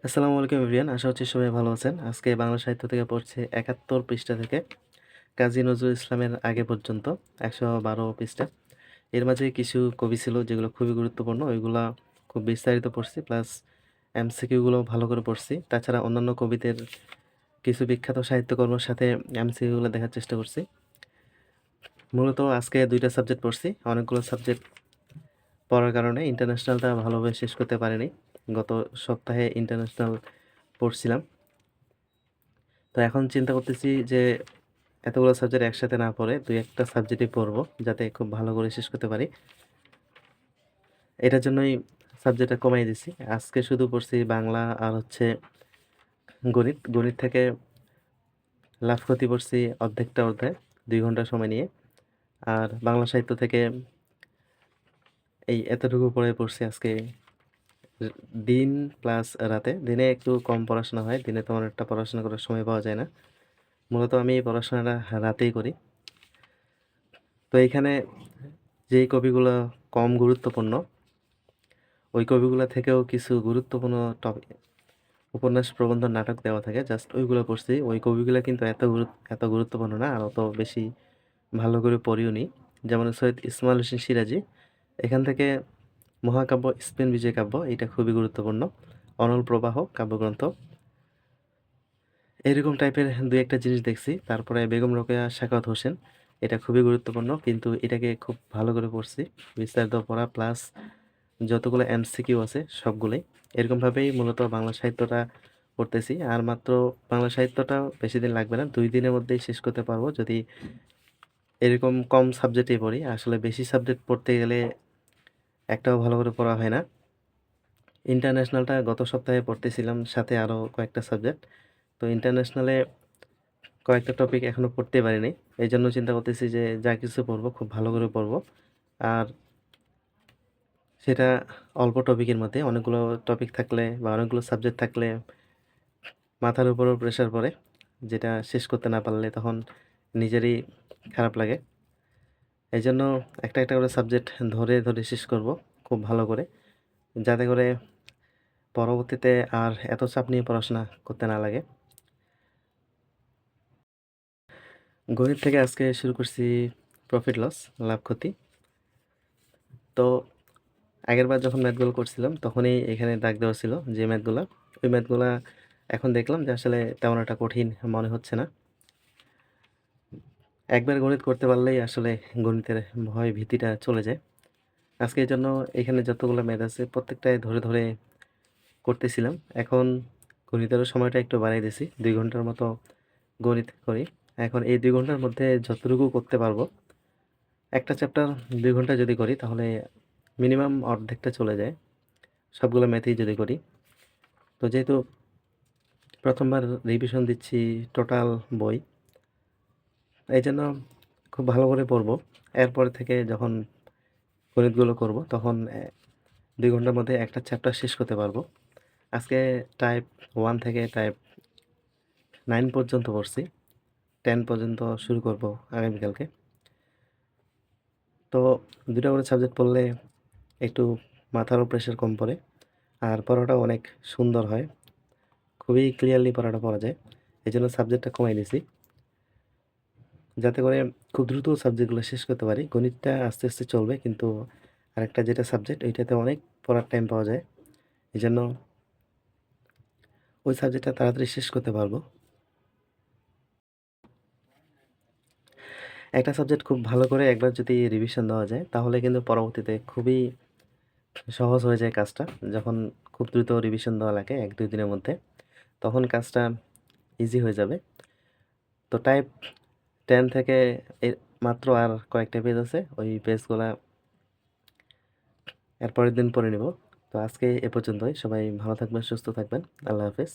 আসসালামু আলাইকুম এভরিওয়ান। আশা করছি সবাই ভালো আছেন। আজকে বাংলা সাহিত্য থেকে পড়ছে ৭১ পৃষ্ঠা থেকে কাজী নজরুল ইসলামের আগে পর্যন্ত ১১২ পৃষ্ঠা। এর মাঝে কিছু কবি ছিল যেগুলো খুবই গুরুত্বপূর্ণ। ওইগুলা খুব বিস্তারিত পড়ছি, প্লাস এমসিকিউ গুলো ভালো করে পড়ছি। তাছাড়া অন্যান্য কবিদের কিছু বিখ্যাত সাহিত্যকর্মের সাথে এমসিকিউ গুলো দেখার চেষ্টা করছি। মূলত আজকে ২টা সাবজেক্ট পড়ছি। অনেকগুলো সাবজেক্ট পড়ার কারণে ইন্টারন্যাশনালটা ভালোভাবে শেষ করতে পারিনি। গত সপ্তাহে ইন্টারন্যাশনাল পড়ছিলাম। তো এখন চিন্তা করতেছি যে এতগুলো সাবজেক্ট একসাথে না পড়ে ২-১টা সাবজেক্টই পড়বো, যাতে খুব ভালো করে শেষ করতে পারি। এটার জন্যই সাবজেক্টটা কমাই দিছি। আজকে শুধু পড়ছি বাংলা আর হচ্ছে গণিত। গণিত থেকে লাভ ক্ষতি পড়ছি অর্ধেকটা অধ্যায় ২ ঘন্টা সময় নিয়ে। আর বাংলা সাহিত্য থেকে এই এতটুকু পড়ে পড়ছি আজকে দিন প্লাস রাতে। দিনে একটু কম পড়াশোনা হয়। দিনে তেমন একটা পড়াশোনা করার সময় পাওয়া যায় না। মূলত আমি এই পড়াশোনাটা রাতেই করি। তো এইখানে যেই কবিগুলো কম গুরুত্বপূর্ণ, ওই কবিগুলা থেকেও কিছু গুরুত্বপূর্ণ উপন্যাস, প্রবন্ধ, নাটক দেওয়া থাকে। জাস্ট ওইগুলো পড়ছি। ওই কবিগুলা কিন্তু এত গুরুত্বপূর্ণ না, আর অত বেশি ভালো করে পড়িওনি। যেমন সৈয়দ ইসমাইল হোসেন সিরাজি। এখান থেকে মহাকাব্য স্পেন বিজয় কাব্য, এটা খুবই গুরুত্বপূর্ণ। অনল প্রবাহ কাব্যগ্রন্থ, এরকম টাইপের ২-১টা জিনিস দেখছি। তারপরে বেগম রোকেয়া সাখাওয়াত হোসেন, এটা খুবই গুরুত্বপূর্ণ, কিন্তু এটাকে খুব ভালো করে পড়ছি। বিস্তারিত পড়া প্লাস যতগুলো এমসিকিউ আছে সবগুলোই। এরকমভাবেই মূলত বাংলা সাহিত্যটা পড়তেছি। আর মাত্র বাংলা সাহিত্যটা বেশি দিন লাগবে না, ২ দিনের মধ্যেই শেষ করতে পারবো যদি এরকম কম সাবজেক্টেই পড়ি। আসলে বেশি সাবজেক্ট পড়তে গেলে একটাও ভালো করে পড়া হয় না। ইন্টারন্যাশনালটা গত সপ্তাহে পড়তেছিলাম, সাথে আরও কয়েকটা সাবজেক্ট। তো ইন্টারন্যাশনালে কয়েকটা টপিক এখনো পড়তে পারিনি। এইজন্য চিন্তা করতেছি যে যা কিছু পড়বো খুব ভালো করে পড়বো। আর সেটা অল্প টপিকের মধ্যে। অনেকগুলো টপিক থাকলে বা অনেকগুলো সাবজেক্ট থাকলে মাথার উপরেও প্রেশার পড়ে, যেটা শেষ করতে না পারলে তখন নিজেরই খারাপ লাগে। এইজন্য একটা করে সাবজেক্ট ধরে শেষ করব খুব ভালো করে, যাতে করে পরবর্তীতে আর এত চাপ নিয়ে পড়াশোনা করতে না লাগে। গণিত থেকে আজকে শুরু করছি প্রফিট লস, লাভ ক্ষতি। তো আগেরবার যখন ম্যাথগুলো করছিলাম তখনই এখানে দাগ দেওয়া ছিল যে ম্যাথগুলা, ওই ম্যাথগুলা এখন দেখলাম যে আসলে তেমন একটা কঠিন মনে হচ্ছে না। একবার গণিত করতে পারলেই আসলে গণিতের ভয় ভীতিটা চলে যায়। আজকে এই জন্য এখানে যতগুলো ম্যাথ আছে প্রত্যেকটাই ধরে করতেছিলাম। এখন গণিতেরও সময়টা একটু বাড়াই দিছি, ২ ঘন্টার মতো গণিত করি। এখন এই ২ ঘন্টার মধ্যে যতটুকু করতে পারবো, একটা চ্যাপ্টার ২ ঘন্টা যদি করি তাহলে মিনিমাম অর্ধেকটা চলে যায় সবগুলো ম্যাথেই যদি করি। তো যেহেতু প্রথমবার রিভিশন দিচ্ছি টোটাল বই, এই জন্য খুব ভালো করে পড়বো। এরপর থেকে যখন গণিতগুলো করব তখন ২ ঘন্টার মধ্যে একটা চ্যাপ্টার শেষ করতে পারবো। আজকে টাইপ 1 থেকে টাইপ 9 পর্যন্ত পড়ছি। 10 পর্যন্ত শুরু করব আগামীকালকে। তো ২টা করে সাবজেক্ট পড়লে একটু মাথারও প্রেশার কম পড়ে, আর পড়াটাও অনেক সুন্দর হয়। খুবই ক্লিয়ারলি পড়াটা পড়া যায়। এজন্য সাবজেক্টটা কমাই দিছি, যাতে করে খুব দ্রুত সাবজেক্টগুলো শেষ করতে পারি। গণিতটা আস্তে চলবে, কিন্তু আরেকটা যেটা সাবজেক্ট ওইটাতে অনেক পড়ার টাইম পাওয়া যায়। এজন্য ওই সাবজেক্টটা তাড়াতাড়ি শেষ করতে পারবো। একটা সাবজেক্ট খুব ভালো করে একবার যদি রিভিশন দেওয়া যায় তাহলে কিন্তু পরবর্তীতে খুবই সহজ হয়ে যায় কাজটা। যখন খুব দ্রুত রিভিশন দেওয়া লাগে ১-২ দিনের মধ্যে, তখন কাজটা ইজি হয়ে যাবে। তো টাইপ 10 থেকে মাত্র আর কয়েকটা পেজ আছে। ওই পেজগুলা এর পরের দিন পড়ে নিব। তো আজকে এ পর্যন্তই। সবাই ভালো থাকবেন, সুস্থ থাকবেন। আল্লাহ হাফেজ।